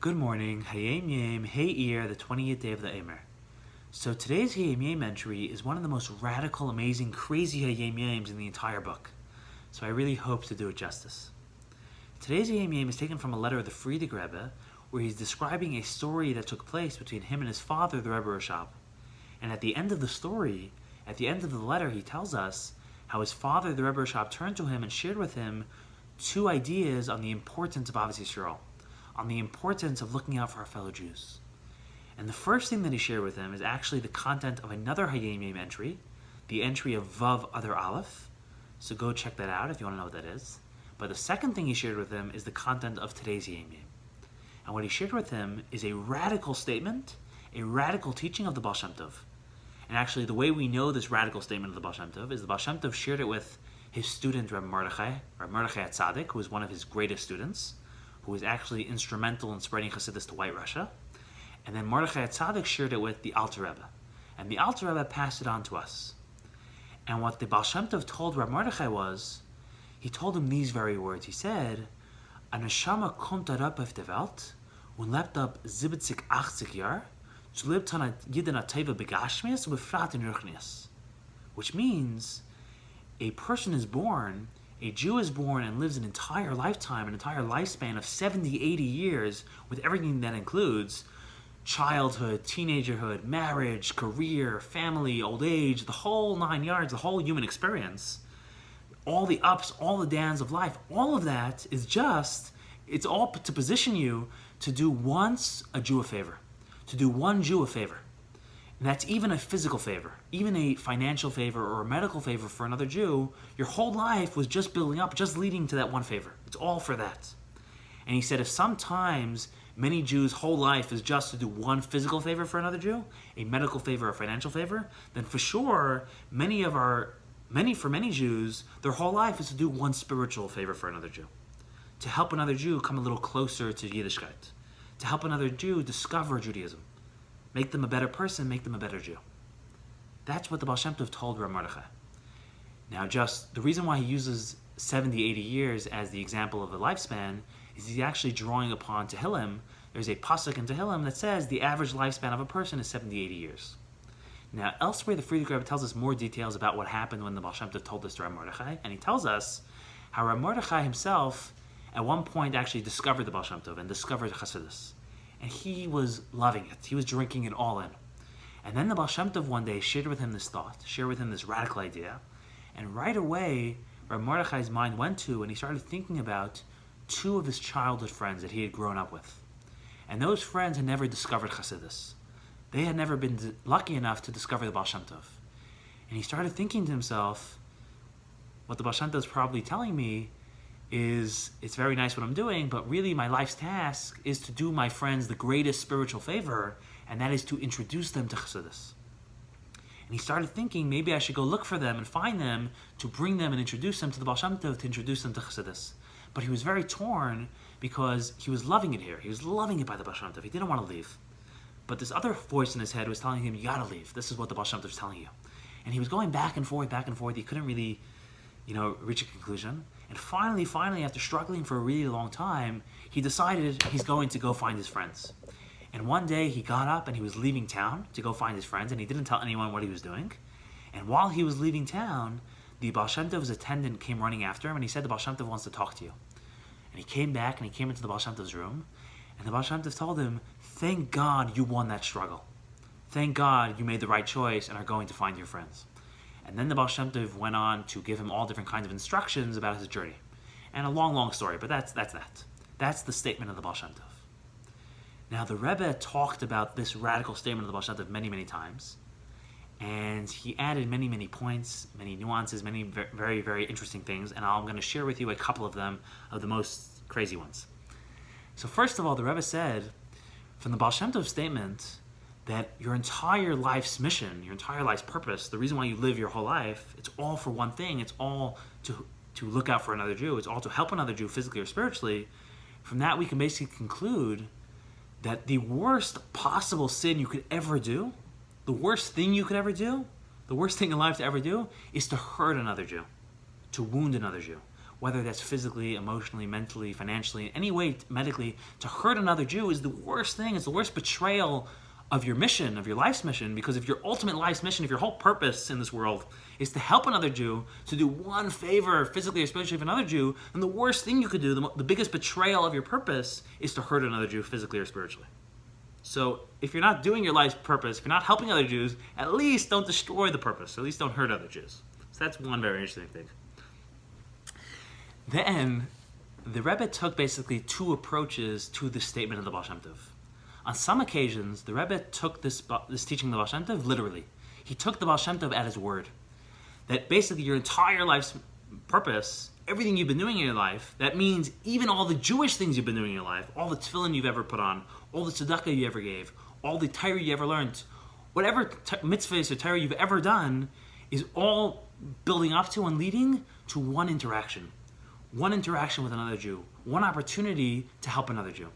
Good morning, Hayom Yom, Hei Iyar, the 20th day of the Eimer. So today's Hayom Yom entry is one of the most radical, amazing, crazy Hayom Yoms in the entire book. So I really hope to do it justice. Today's Hayom Yom is taken from a letter of the Frieidker Rebbe, where he's describing a story that took place between him and his father, the Rebbe Rashab. And at the end of the story, at the end of the letter, he tells us how his father, the Rebbe Rashab, turned to him and shared with him two ideas on the importance of Ahavas Yisroel, on the importance of looking out for our fellow Jews. And the first thing that he shared with him is actually the content of another Hayom Yom entry, the entry of Vav Adar Aleph. So go check that out if you want to know what that is. But the second thing he shared with him is the content of today's Hayom Yom. And what he shared with him is a radical statement, a radical teaching of the Baal Shem Tov. And actually the way we know this radical statement of the Baal Shem Tov is the Baal Shem Tov shared it with his student Reb Mordechai Hatzadik, who was one of his greatest students, who was actually instrumental in spreading Chassidus to White Russia. And then Mordechai Hatzadik shared it with the Alter Rebbe. And the Alter Rebbe passed it on to us. And what the Baal Shem Tov told Reb Mordechai was, he told him these very words. He said, "A neshama kommt herab auf der Welt und lebt ab 70, 80 Jahre, zu lebt an jeden Teva begashmias und befrat in Ruchnias." Which means, a person is born, a Jew is born and lives an entire lifetime, an entire lifespan of 70, 80 years, with everything that includes childhood, teenagerhood, marriage, career, family, old age, the whole 9 yards, the whole human experience, all the ups, all the downs of life, all of that is just, it's all to position you to do once a Jew a favor, to do one Jew a favor. And that's even a physical favor, even a financial favor or a medical favor for another Jew. Your whole life was just building up, just leading to that one favor. It's all for that. And he said if sometimes many Jews' whole life is just to do one physical favor for another Jew, a medical favor or a financial favor, then for sure, many Jews, their whole life is to do one spiritual favor for another Jew. To help another Jew come a little closer to Yiddishkeit. To help another Jew discover Judaism. Make them a better person, make them a better Jew. That's what the Baal Shem Tov told Reb Mordechai. Now just, the reason why he uses 70, 80 years as the example of the lifespan is he's actually drawing upon Tehillim. There's a pasuk in Tehillim that says the average lifespan of a person is 70, 80 years. Now elsewhere the Frieidker Rebbe tells us more details about what happened when the Baal Shem Tov told this to Reb Mordechai, and he tells us how Reb Mordechai himself at one point actually discovered the Baal Shem Tov and discovered Chassidus. And he was loving it. He was drinking it all in. And then the Baal Shem Tov one day shared with him this thought, shared with him this radical idea. And right away, Reb Mordechai's mind went to, and he started thinking about two of his childhood friends that he had grown up with. And those friends had never discovered Chassidus. They had never been lucky enough to discover the Baal Shem Tov. And he started thinking to himself, what the Baal Shem Tov is probably telling me is, it's very nice what I'm doing, but really my life's task is to do my friends the greatest spiritual favor, and that is to introduce them to Chassidus. And he started thinking, maybe I should go look for them and find them to bring them and introduce them to the Baal Shem Tov, to introduce them to Chassidus. But he was very torn because he was loving it here. He was loving it by the Baal Shem Tov. He didn't want to leave. But this other voice in his head was telling him, you gotta leave. This is what the Baal Shem Tov is telling you. And he was going back and forth. He couldn't really, reach a conclusion. And finally, after struggling for a really long time, he decided he's going to go find his friends. And one day he got up and he was leaving town to go find his friends, and he didn't tell anyone what he was doing. And while he was leaving town, the Baal Shem Tov's attendant came running after him, and he said, the Baal Shem Tov wants to talk to you. And he came back and he came into the Baal Shem Tov's room, and the Baal Shem Tov told him, thank God you won that struggle. Thank God you made the right choice and are going to find your friends. And then the Baal Shem Tov went on to give him all different kinds of instructions about his journey. And a long story, but that's that. That's the statement of the Baal Shem Tov. Now the Rebbe talked about this radical statement of the Baal Shem Tov many, many times. And he added many, many points, many nuances, many very, very interesting things. And I'm going to share with you a couple of them, of the most crazy ones. So first of all, the Rebbe said, from the Baal Shem Tov statement, that your entire life's mission, your entire life's purpose, the reason why you live your whole life, it's all for one thing. It's all to look out for another Jew. It's all to help another Jew physically or spiritually. From that, we can basically conclude that the worst possible sin you could ever do, the worst thing you could ever do, the worst thing in life to ever do, is to hurt another Jew, to wound another Jew. whether that's physically, emotionally, mentally, financially, in any way, medically, to hurt another Jew is the worst thing. It's the worst betrayal of your mission, of your life's mission, because if your ultimate life's mission, if your whole purpose in this world is to help another Jew, to do one favor physically or spiritually for another Jew, then the worst thing you could do, the biggest betrayal of your purpose, is to hurt another Jew physically or spiritually. So if you're not doing your life's purpose, if you're not helping other Jews, at least don't destroy the purpose, at least don't hurt other Jews. So that's one very interesting thing. Then the Rebbe took basically two approaches to this statement of the Baal Shem Tov. On some occasions, the Rebbe took this teaching of the Baal Shem Tov literally. He took the Baal Shem Tov at his word. That basically your entire life's purpose, everything you've been doing in your life, that means even all the Jewish things you've been doing in your life, all the tefillin you've ever put on, all the tzedakah you ever gave, all the Torah you ever learned, whatever mitzvahs or Torah you've ever done, is all building up to and leading to one interaction. One interaction with another Jew. One opportunity to help another Jew.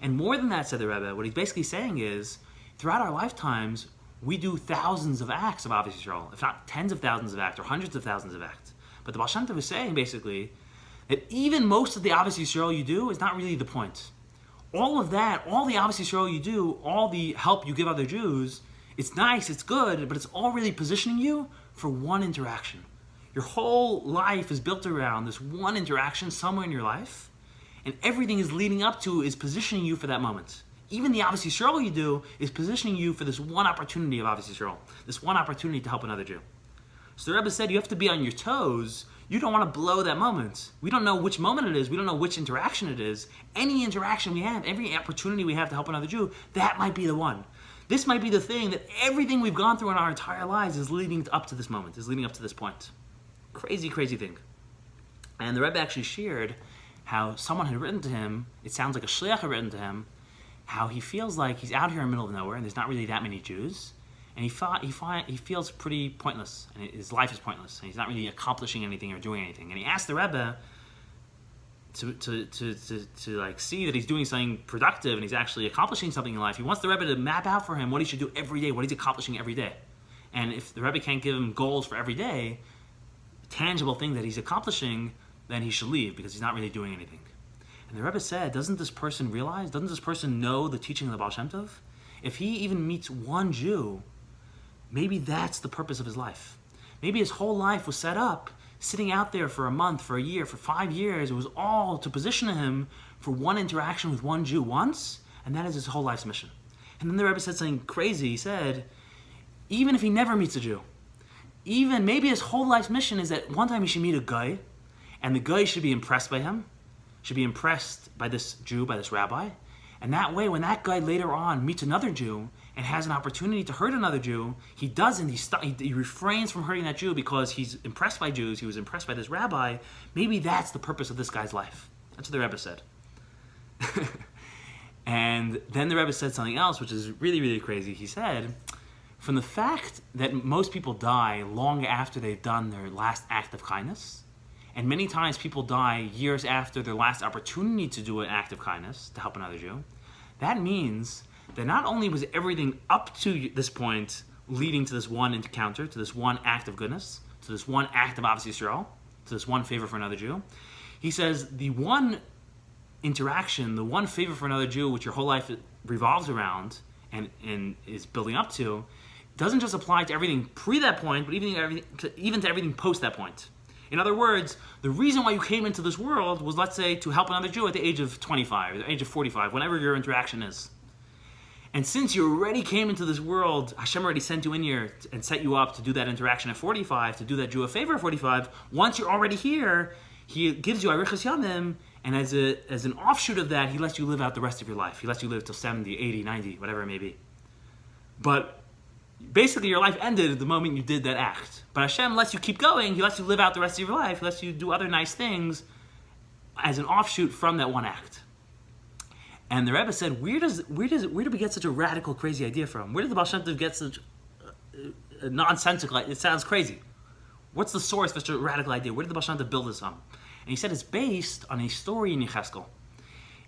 And more than that, said the Rebbe, what he's basically saying is, throughout our lifetimes, we do thousands of acts of Ahavas Yisroel, if not tens of thousands of acts or hundreds of thousands of acts. But the Baal Shem Tov is saying, basically, that even most of the Ahavas Yisroel you do is not really the point. All of that, all the Ahavas Yisroel you do, all the help you give other Jews, it's nice, it's good, but it's all really positioning you for one interaction. Your whole life is built around this one interaction somewhere in your life, and everything is leading up to is positioning you for that moment. Even the Ahavas Yisroel you do is positioning you for this one opportunity of Ahavas Yisroel, this one opportunity to help another Jew. So the Rebbe said you have to be on your toes. You don't want to blow that moment. We don't know which moment it is. We don't know which interaction it is. Any interaction we have, every opportunity we have to help another Jew, that might be the one. This might be the thing that everything we've gone through in our entire lives is leading up to this moment, is leading up to this point. Crazy, crazy thing. And the Rebbe actually shared how someone had written to him, it sounds like a shliach had written to him, how he feels like he's out here in the middle of nowhere and there's not really that many Jews, and he feels pretty pointless, and his life is pointless, and he's not really accomplishing anything or doing anything. And he asked the Rebbe to like see that he's doing something productive and he's actually accomplishing something in life. He wants the Rebbe to map out for him what he should do every day, what he's accomplishing every day. And if the Rebbe can't give him goals for every day, tangible thing that he's accomplishing, then he should leave because he's not really doing anything. And the Rebbe said, doesn't this person realize, doesn't this person know the teaching of the Baal Shem Tov? If he even meets one Jew, maybe that's the purpose of his life. Maybe his whole life was set up, sitting out there for a month, for a year, for 5 years. It was all to position him for one interaction with one Jew once, and that is his whole life's mission. And then the Rebbe said something crazy. He said, even if he never meets a Jew, even maybe his whole life's mission is that one time he should meet a guy, and the guy should be impressed by him, should be impressed by this Jew, by this rabbi, and that way when that guy later on meets another Jew and has an opportunity to hurt another Jew, he doesn't, he refrains from hurting that Jew because he's impressed by Jews, he was impressed by this rabbi. Maybe that's the purpose of this guy's life. That's what the Rebbe said. And then the Rebbe said something else, which is really, really crazy. He said, from the fact that most people die long after they've done their last act of kindness, and many times people die years after their last opportunity to do an act of kindness, to help another Jew, that means that not only was everything up to this point leading to this one encounter, to this one act of goodness, to this one act of Ahavas Yisroel, to this one favor for another Jew, he says the one interaction, the one favor for another Jew which your whole life revolves around and is building up to, doesn't just apply to everything pre that point, but even to everything post that point. In other words, the reason why you came into this world was, let's say, to help another Jew at the age of 25, or the age of 45, whenever your interaction is. And since you already came into this world, Hashem already sent you in here and set you up to do that interaction at 45, to do that Jew a favor at 45. Once you're already here, he gives you Yechezkel, and as an offshoot of that, he lets you live out the rest of your life. He lets you live till 70, 80, 90, whatever it may be. But basically, your life ended the moment you did that act. But Hashem lets you keep going. He lets you live out the rest of your life. He lets you do other nice things as an offshoot from that one act. And the Rebbe said, where do we get such a radical, crazy idea from? Where did the Baal Shem Tov get such a nonsensical? It sounds crazy. What's the source of such a radical idea? Where did the Baal Shem Tov build this on? And he said it's based on a story in Yechezkel.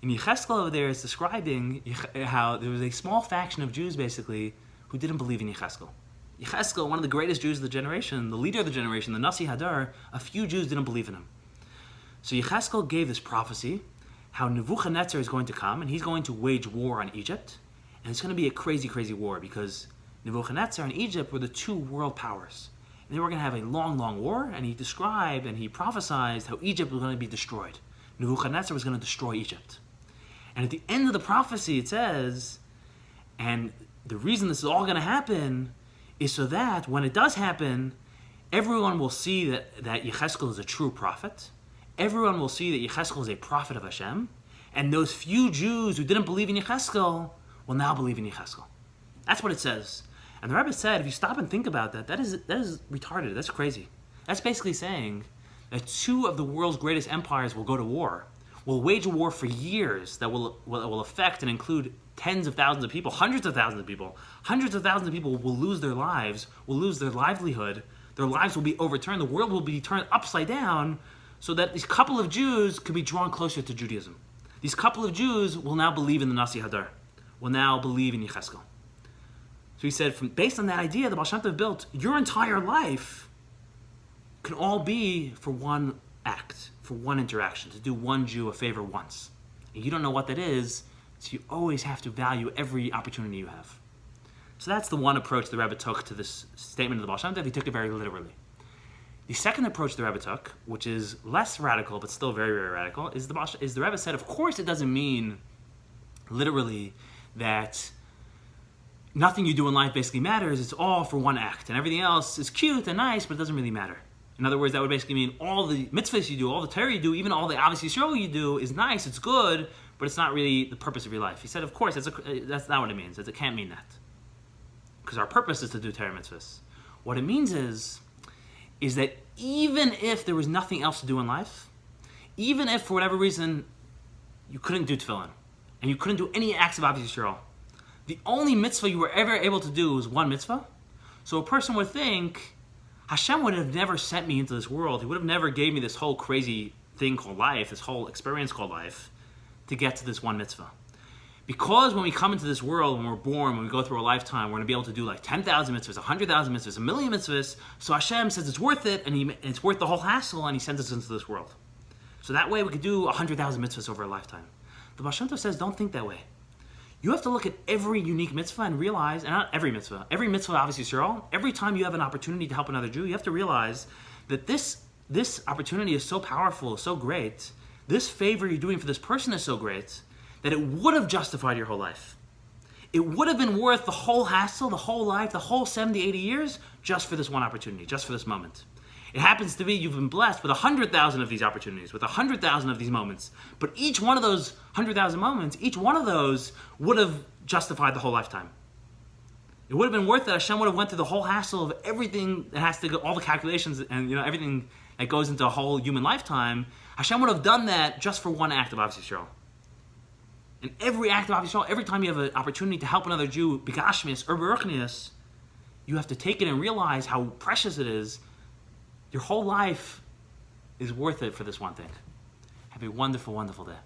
In Yechezkel over there is describing how there was a small faction of Jews, basically, who didn't believe in Yechezkel. Yechezkel, one of the greatest Jews of the generation, the leader of the generation, the Nasi Hadar, a few Jews didn't believe in him. So Yechezkel gave this prophecy, how Nebuchadnezzar is going to come, and he's going to wage war on Egypt. And it's going to be a crazy, crazy war, because Nebuchadnezzar and Egypt were the two world powers. And they were going to have a long, long war, and he described and he prophesied how Egypt was going to be destroyed. Nebuchadnezzar was going to destroy Egypt. And at the end of the prophecy it says, and the reason this is all going to happen is so that when it does happen, everyone will see that Yechezkel is a true prophet. Everyone will see that Yechezkel is a prophet of Hashem. And those few Jews who didn't believe in Yechezkel will now believe in Yechezkel. That's what it says. And the Rebbe said, if you stop and think about that, that is retarded. That's crazy. That's basically saying that two of the world's greatest empires will go to war, will wage a war for years that will affect and include tens of thousands of people, hundreds of thousands of people. Hundreds of thousands of people will lose their lives, will lose their livelihood. Their lives will be overturned. The world will be turned upside down so that these couple of Jews could be drawn closer to Judaism. These couple of Jews will now believe in the Nasi Hadar, will now believe in Yechezkel. So he said, based on that idea, the Baal Shem Tov built, your entire life can all be for one act, for one interaction, to do one Jew a favor once. And you don't know what that is, so you always have to value every opportunity you have. So that's the one approach the Rebbe took to this statement of the Baal Shem Tov. He took it very literally. The second approach the Rebbe took, which is less radical but still very, very radical, is the Rebbe said, of course it doesn't mean literally that nothing you do in life basically matters. It's all for one act, and everything else is cute and nice, but it doesn't really matter. In other words, that would basically mean all the mitzvahs you do, all the Torah you do, even all the Ahavas Yisroel you do is nice, it's good, but it's not really the purpose of your life. He said, of course, that's not what it means. It can't mean that. Because our purpose is to do Torah mitzvahs. What it means is that even if there was nothing else to do in life, even if for whatever reason you couldn't do tefillin, and you couldn't do any acts of Ahavas Yisroel, the only mitzvah you were ever able to do was one mitzvah. So a person would think, Hashem would have never sent me into this world. He would have never gave me this whole crazy thing called life, this whole experience called life, to get to this one mitzvah. Because when we come into this world, when we're born, when we go through a lifetime, we're going to be able to do like 10,000 mitzvahs, 100,000 mitzvahs, 1,000,000 mitzvahs. So Hashem says it's worth it, and it's worth the whole hassle, and He sends us into this world. So that way we could do 100,000 mitzvahs over a lifetime. The Baal Shem Tov says, don't think that way. You have to look at every unique mitzvah and realize, and not every mitzvah of Ahavas Yisroel, every time you have an opportunity to help another Jew, you have to realize that this opportunity is so powerful, so great, this favor you're doing for this person is so great, that it would have justified your whole life. It would have been worth the whole hassle, the whole life, the whole 70, 80 years, just for this one opportunity, just for this moment. It happens to be you've been blessed with 100,000 of these opportunities, with 100,000 of these moments. But each one of those 100,000 moments, each one of those would have justified the whole lifetime. It would have been worth it. Hashem would have went through the whole hassle of everything that has to go, all the calculations and everything that goes into a whole human lifetime. Hashem would have done that just for one act of Ahavas Yisroel. And every act of Ahavas Yisroel, every time you have an opportunity to help another Jew, b'gashmius or b'ruchnius, you have to take it and realize how precious it is. Your whole life is worth it for this one thing. Have a wonderful, wonderful day.